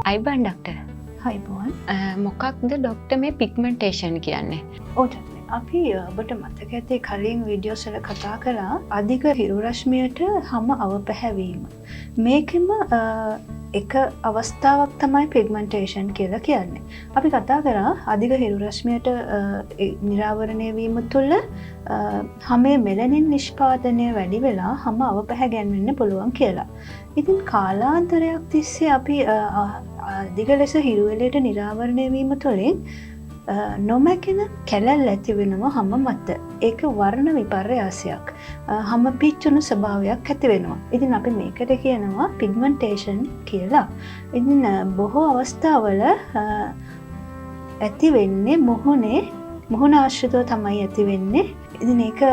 අයිබන් doctor. හයිබෝන්. මොකක්ද doctor මේ pigmentation කියන්නේ? අපි ඔබට මතක ඇති කලින් වීඩියෝස් වල කතා කළා අධික හිරු රශ්මියට හම අවපැහැවීම. මේකෙම එක අවස්ථාවක් තමයි පිග්මන්ටේෂන් කියලා කියන්නේ. අපි කතා කරා අධික හිරු රශ්මියට නිරාවරණය වීම තුළ හමේ මෙලනින් නිෂ්පාදනය වැඩි වෙලා හම අවපැහැ ගැන්වෙන්න පුළුවන් කියලා. ඉතින් කාලාන්තරයක් තිස්සේ අපි අධික ලෙස හිරු එළියට නිරාවරණය වීම තුළින් නොමැකෙන කැලැල් ඇති වෙනවා හම මත. ඒක වර්ණ විපර්යාසයක්. හම පිච්චුණු ස්වභාවයක් ඇති වෙනවා. ඉතින් අපි මේකට කියනවා පිග්මන්ටේෂන් කියලා. ඉතින් බොහෝ අවස්ථාවල ඇති වෙන්නේ මුහුණ ආශ්‍රිතව තමයි ඇති වෙන්නේ. ඉතින් ඒක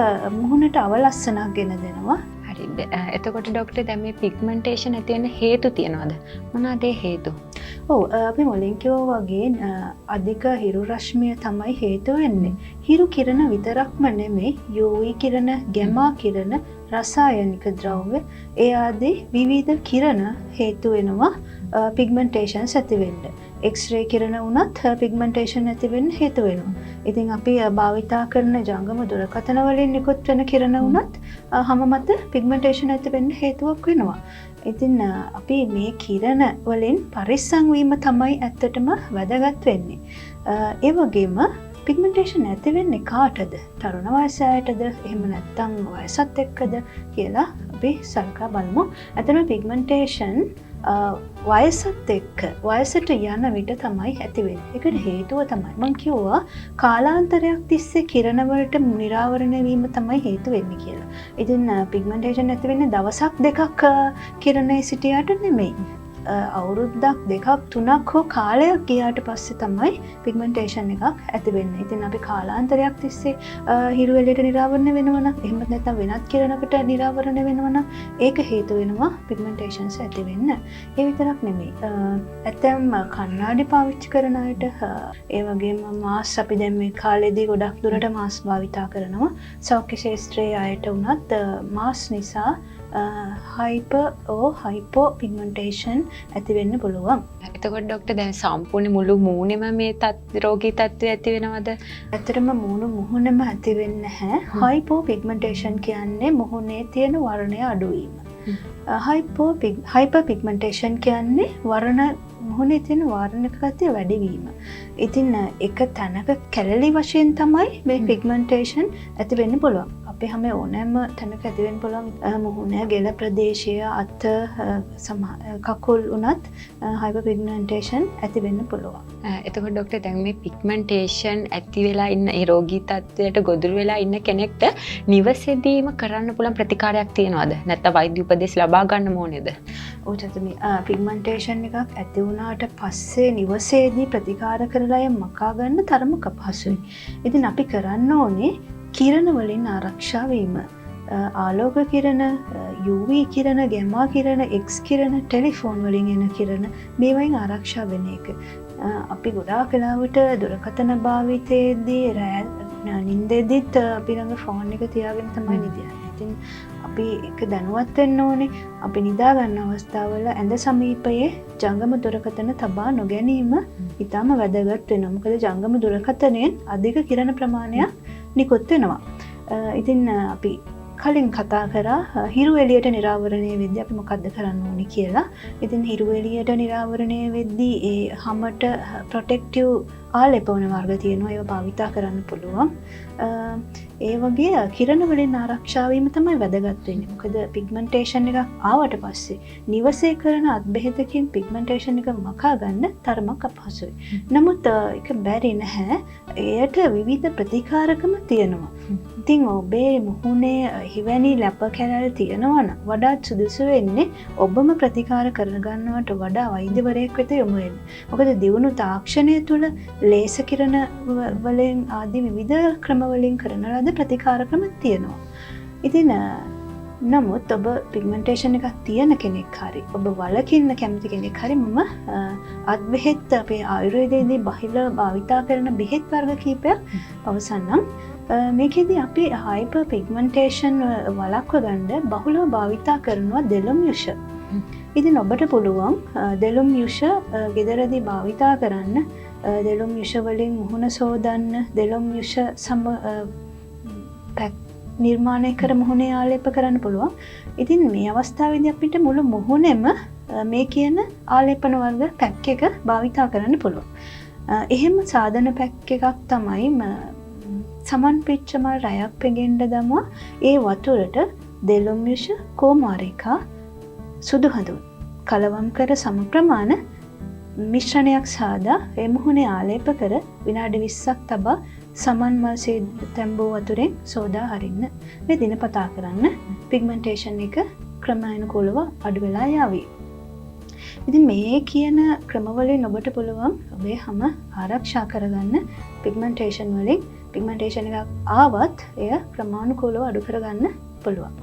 මුහුණට අවලස්සනක් ගෙන දෙනවා. හරිද. එතකොට ඩොක්ටර් දැන් මේ පිග්මන්ටේෂන් ඇති වෙන්න හේතු තියනවද? මොනවාද ඒ හේතු? අපි මුලින් කිව්වා වගේ අධික හිරු රශ්මිය තමයි හේතු වෙන්නේ. හිරු කිරණ විතරක්ම නෙමෙයි UV කිරණ, ගැමා කිරණ, රසායනික ද්‍රව්‍ය ඒ ආදී විවිධ කිරණ හේතු වෙනවා පිග්මන්ටේෂන්ස් ඇති වෙන්න. එක්ස්රේ කිරණ වුණත් පිග්මන්ටේෂන් ඇති වෙන්න හේතු වෙනවා. ඉතින් අපි භාවිතා කරන ජංගම දුරකථන වලින් නිකුත් වෙන කිරණ වුණත් හැම මත පිග්මන්ටේෂන් ඇති වෙන්න හේතුවක් වෙනවා. ඉතින් අපි මේ කිරණ වලින් පරිස්සම් වීම තමයි ඇත්තටම වැදගත් වෙන්නේ. ඒ වගේම පිග්මන්ටේෂන් ඇති වෙන්නේ කාටද? තරුණ වයස අයටද? එහෙම නැත්නම් වයසත් එක්කද කියලා අපි සලකා බලමු. ඇත්තටම පිග්මන්ටේෂන් වයසත් එක්ක වයසට යන විට තමයි ඇති වෙන්නේ. ඒකට හේතුව තමයි මම කිව්වා කාලාන්තරයක් තිස්සේ කිරණ වලට නිරාවරණය වීම තමයි හේතු වෙන්නේ කියලා. ඉතින් පිග්මන්ටේෂන් ඇති වෙන්නේ දවසක් දෙකක් කිරණේ සිටියාට නෙමෙයි. අවුරුද්දක් දෙකක් තුනක් හෝ කාලයක් ගියාට පස්සේ තමයි පිග්මන්ටේෂන් එකක් ඇති වෙන්නේ. ඉතින් අපි කාලාන්තරයක් තිස්සේ හිරු එළියට නිරාවරණය වෙනවා නම් එහෙම නැත්නම් වෙනත් කිරණකට නිරාවරණය වෙනවා නම් ඒක හේතු වෙනවා පිග්මන්ටේෂන්ස් ඇති වෙන්න. ඒ විතරක් නෙමෙයි. ඇත්තම කණ්ණාඩි පාවිච්චි කරන අයට ඒ වගේම මාස් අපි දැන් මේ කාලේදී ගොඩක් දුරට මාස් භාවිතා කරනවා. සෞඛ්‍ය ශාස්ත්‍රයේ අයට උනත් මාස් නිසා හයිපෝ පිග්මන්ටේෂන් ඇති වෙන්න පුළුවන්. එතකොට ඩොක්ටර් දැන් සම්පූර්ණ මුළු මූණෙම මේ රෝගී තත්ත්වය ඇති වෙනවද? ඇත්තටම මුහුණෙම ඇති වෙන්නේ නැහැ. හයිපෝ පිග්මන්ටේෂන් කියන්නේ මුහුණේ තියෙන වර්ණය අඩු වීම. හයිපර් පිග්මන්ටේෂන් කියන්නේ මුහුණේ තියෙන වර්ණක ගතිය වැඩි වීම. ඉතින් එක තැනක කැලලි වශයෙන් තමයි මේ පිග්මන්ටේෂන් ඇති වෙන්න පුළුවන්. අපි හැම ඕනෑම තැනක ඇති වෙන්න පුළුවන්. මුහුණ, ගෙල ප්‍රදේශය, අත, කකුල් උනත් හයිපර් පිග්මන්ටේෂන් ඇති වෙන්න පුළුවන්. එතකොට ඩොක්ටර් දැන් මේ පිග්මන්ටේෂන් ඇති වෙලා ඉන්න ඒ රෝගී තත්ත්වයට ගොදුරු වෙලා ඉන්න කෙනෙක්ට නිවසේදීම කරන්න පුළුවන් ප්‍රතිකාරයක් තියනවද? නැත්නම් වෛද්‍ය උපදෙස් ලබා ගන්න ඕනේද? පිග්මන්ටේෂන් එකක් ඇති වුණාට පස්සේ නිවසේදී ප්‍රතිකාර කරලා මකා ගන්න තරමක අපහසුයි. ඉතින් අපි කරන්න ඕනේ කිරණ වලින් ආරක්ෂා වීම. ආලෝක කිරණ, UV කිරණ, ගැමා කිරණ, X කිරණ, ටෙලිෆෝන් වලින් එන කිරණ මේවායින් ආරක්ෂා වෙන එක. අපි ගොඩාක් වෙලාවට දුරකථන භාවිතයේදී නිින්දෙදිත් අපි ළඟ ෆෝන් එක තියාගෙන තමයි නිදියන්නේ. ඉතින් අපි ඒක දැනුවත් වෙන්න ඕනේ. අපි නිදා ගන්න අවස්ථාවල ඇඳ සමීපයේ ජංගම දුරකථන තබා නොගැනීම ඉතාම වැදගත් වෙනවා. මොකද ජංගම දුරකථනයෙන් අධික කිරණ ප්‍රමාණයක් නිකුත් වෙනවා. ඉතින් අපි කලින් කතා කරා හිරු එළියට නිරාවරණය වෙද්දී අපි මොකද්ද කරන්න ඕනේ කියලා. ඉතින් හිරු එළියට නිරාවරණය වෙද්දී ඒ හැමට ප්‍රොටෙක්ටිව් ආලේපන වර්ග තියෙනවා. ඒවා භාවිතා කරන්න පුළුවන්. ඒ වගේ කිරණ වලින් ආරක්ෂා වීම තමයි වැදගත් වෙන්නේ. මොකද පිග්මන්ටේෂන් එකක් ආවට පස්සේ නිවසේ කරන අත්බෙහෙතකින් පිග්මන්ටේෂන් එක මකා ගන්න තරමක් අපහසුයි. නමුත් ඒක බැරි නැහැ. එයට විවිධ ප්‍රතිකාරකම තියෙනවා. ඉතින් ඔබේ මුහුණේ හිවැනි ලැප කැලැල් තියෙනවා නම් වඩාත් සුදුසු වෙන්නේ ඔබම ප්‍රතිකාර කරගන්නවට වඩා වෛද්‍යවරයෙක් වෙත යොමු වෙන්න. මොකද දියුණු තාක්ෂණය තුළ ලේසර් කිරණ වලින් ආදී විවිධ ක්‍රම වලින් කරන ලද ප්‍රතිකාර ක්‍රම තියෙනවා. ඉතින් නමුත් ඔබ පිග්මන්ටේෂන් එකක් තියෙන කෙනෙක් හරි ඔබ වලකින්න කැමති කෙනෙක් හරි මම අත්බෙහෙත් අපේ ආයුර්වේදයේදී බහිල භාවිතා කරන බෙහෙත් වර්ග කීපයක් පවසන්නම්. මේකෙදී අපි හයිපර් පිග්මන්ටේෂන් වළක්ව ගන්න බහුලව භාවිතා කරනවා දෙලොමියුෂ. ඉතින් ඔබට පුළුවන් දෙළුම් යුෂ ගෙදරදී භාවිතා කරන්න දෙළුම් යුෂවලින් මුහුණ සෝදන්න දෙළුම් යුෂ පැක් නිර්මාණය කර මුහුණේ ආලේප කරන්න පුළුවන්. ඉතින් මේ අවස්ථාවේදී අපිට මුළු මුහුණෙම මේ කියන ආලේපන වර්ග පැක් එක භාවිතා කරන්න පුළුවන්. එහෙම සාධන පැක් එකක් තමයි සමන් පිච්චමල් රයක් පෙගෙන්ඩ දමා ඒ වතුරට දෙළුම් යුෂ කෝමාරිකා සුදු හඳුන් කලවම් කර සමප්‍රමාණ මිශ්‍රණයක් සාදා ඒ මුහුණේ ආලේප කර විනාඩි 20ක් තබා සමන් මල් තැම්බෝ වතුරෙන් සෝදා හරින්න. මේ දිනපතා කරන්න පිග්මන්ටේෂන් එක ක්‍රමානුකූලව අඩු වෙලා යාවි. ඉතින් මේ කියන ක්‍රමවලින් ඔබට පුළුවන් ඔබේ හැම ආරක්ෂා කරගන්න පිග්මන්ටේෂන් වලින් පිග්මන්ටේෂන් එකක් ආවත් එය ක්‍රමානුකූලව අඩු කරගන්න පුළුවන්.